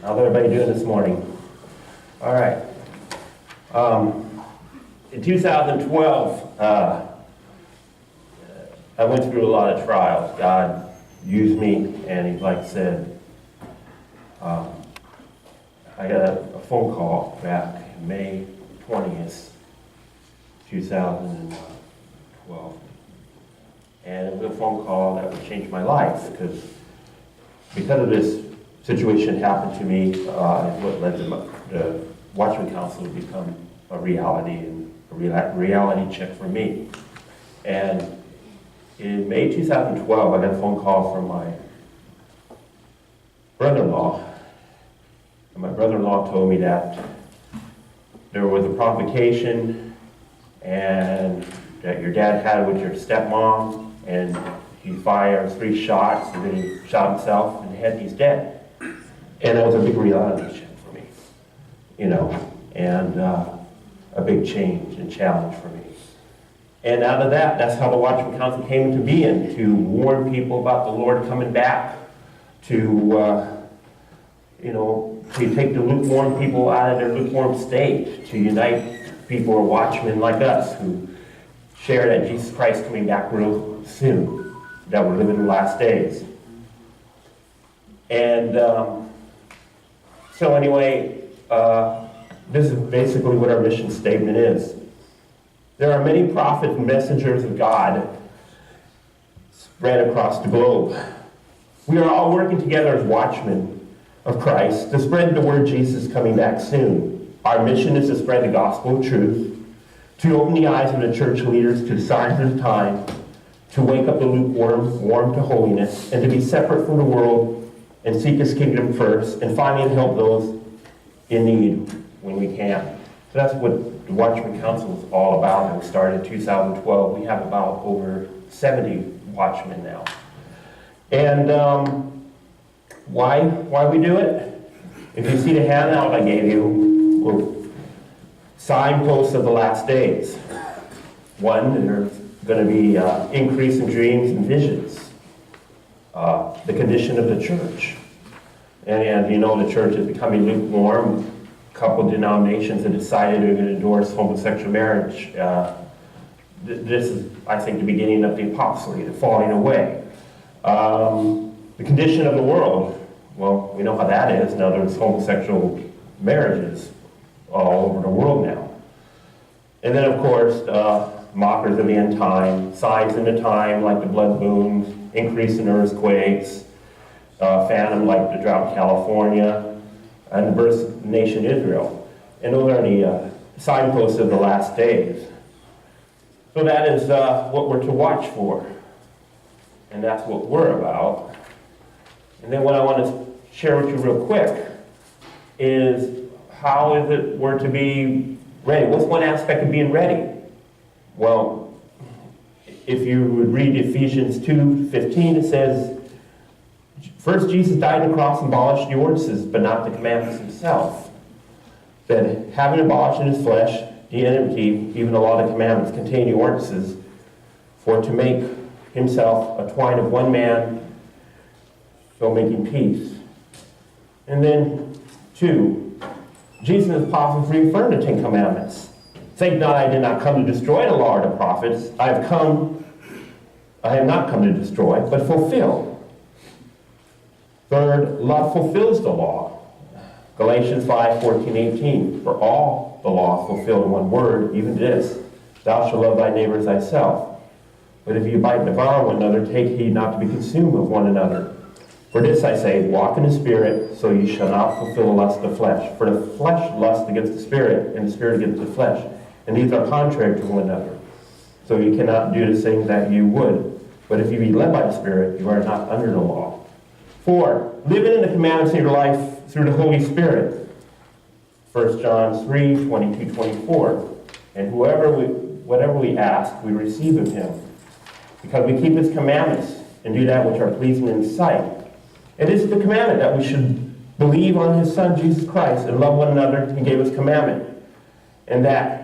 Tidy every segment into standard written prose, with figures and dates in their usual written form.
How's everybody doing this morning? All right. In 2012, I went through a lot of trials. God used me, and like I said, I got a phone call back May 20th, 2012. And it was a phone call that would change my life because of this situation happened to me, is what led to the Watchman Council to become a reality and a reality check for me. And in May 2012, I got a phone call from my brother-in-law. And my brother-in-law told me that there was a provocation and that your dad had it with your stepmom, and he fired 3 shots and then he shot himself in the head and he's dead. And that was a big reality check for me, and a big change and challenge for me. And out of that, that's how the Watchman Council came into being, to warn people about the Lord coming back, to take the lukewarm people out of their lukewarm state, to unite people or watchmen like us who share that Jesus Christ coming back real soon, that we're living in the last days. And so anyway, this is basically what our mission statement is. There are many prophets and messengers of God spread across the globe. We are all working together as watchmen of Christ to spread the word Jesus is coming back soon. Our mission is to spread the gospel of truth, to open the eyes of the church leaders to the signs of the time, to wake up the lukewarm, warm to holiness, and to be separate from the world and seek his kingdom first, and finally help those in need when we can. So that's what the Watchman Council is all about. And we started in 2012. We have about over 70 watchmen now. And why we do it? If you see the handout I gave you, well, signposts of the last days. One, there's going to be increase in dreams and visions. The condition of the church. And the church is becoming lukewarm. A couple denominations have decided they're going to endorse homosexual marriage. This is, I think, the beginning of the apostasy, the falling away. The condition of the world. Well, we know how that is. Now there's homosexual marriages all over the world now. And then, of course, mockers of the end time, signs in the time like the blood moons, increase in earthquakes, phantom like the drought in California, and the birth of the nation Israel. And those are the signposts of the last days. So that is what we're to watch for. And that's what we're about. And then what I want to share with you real quick is how is it we're to be ready? What's one aspect of being ready? Well, if you would read Ephesians 2:15, it says, first Jesus died on the cross and abolished the ordinances, but not the commandments himself. That having abolished in his flesh the enmity, even the law of the commandments, contain the ordinances, for to make himself a twine of one man, so making peace. And then 2, Jesus and his apostles reaffirmed the 10 commandments. Think not, I did not come to destroy the law or the prophets. I have not come to destroy, but fulfill. 3rd, love fulfills the law. Galatians 5:14-18. For all the law fulfilled in one word, even this, thou shalt love thy neighbor as thyself. But if you bite and devour one another, take heed not to be consumed of one another. For this I say, walk in the Spirit, so you shall not fulfill the lust of the flesh. For the flesh lusts against the Spirit, and the Spirit against the flesh. And these are contrary to one another. So you cannot do the things that you would. But if you be led by the Spirit, you are not under the law. 4, living in the commandments of your life through the Holy Spirit. 1 John 3:22-24. And whatever we ask, we receive of him. Because we keep his commandments and do that which are pleasing in his sight. And this is the commandment, that we should believe on his Son, Jesus Christ, and love one another. He gave us commandment. And that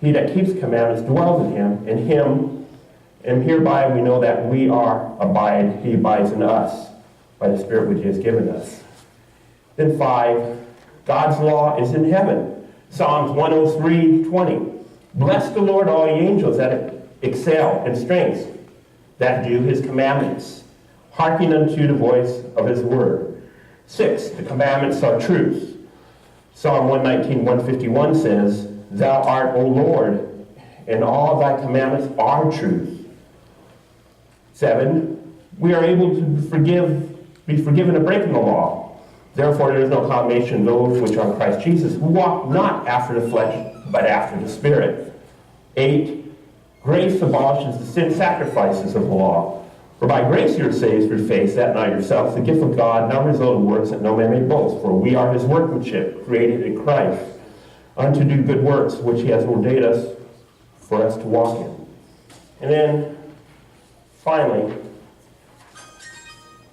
he that keeps commandments dwells in him, and hereby we know that he abides in us, by the Spirit which he has given us. Then 5, God's law is in heaven. Psalms 103:20. Bless the Lord, all ye angels that excel in strength, that do his commandments, hearken unto the voice of his word. 6, the commandments are truth. Psalm 119:151 says, Thou art, O Lord, and all thy commandments are truth. 7, we are able to be forgiven of breaking the law. Therefore there is no condemnation of those which are in Christ Jesus, who walk not after the flesh, but after the Spirit. 8, grace abolishes the sin sacrifices of the law. For by grace you are saved through faith, that not yourselves, the gift of God, not a result of works, that no man may boast. For we are his workmanship, created in Christ, unto do good works, which he has ordained us for us to walk in. And then, finally,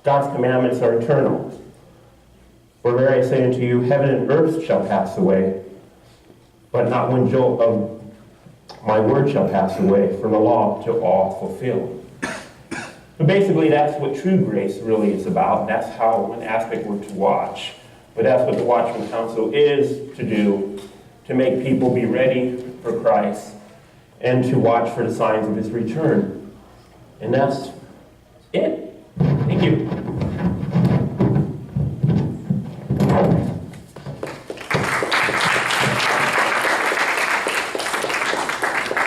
God's commandments are eternal. For verily I say unto you, heaven and earth shall pass away, but not one jot of my word shall pass away, from the law till all fulfilled. So basically that's what true grace really is about. That's how one aspect we're to watch. But that's what the Watchman Council is to do, to make people be ready for Christ and to watch for the signs of his return. And that's it. Thank you.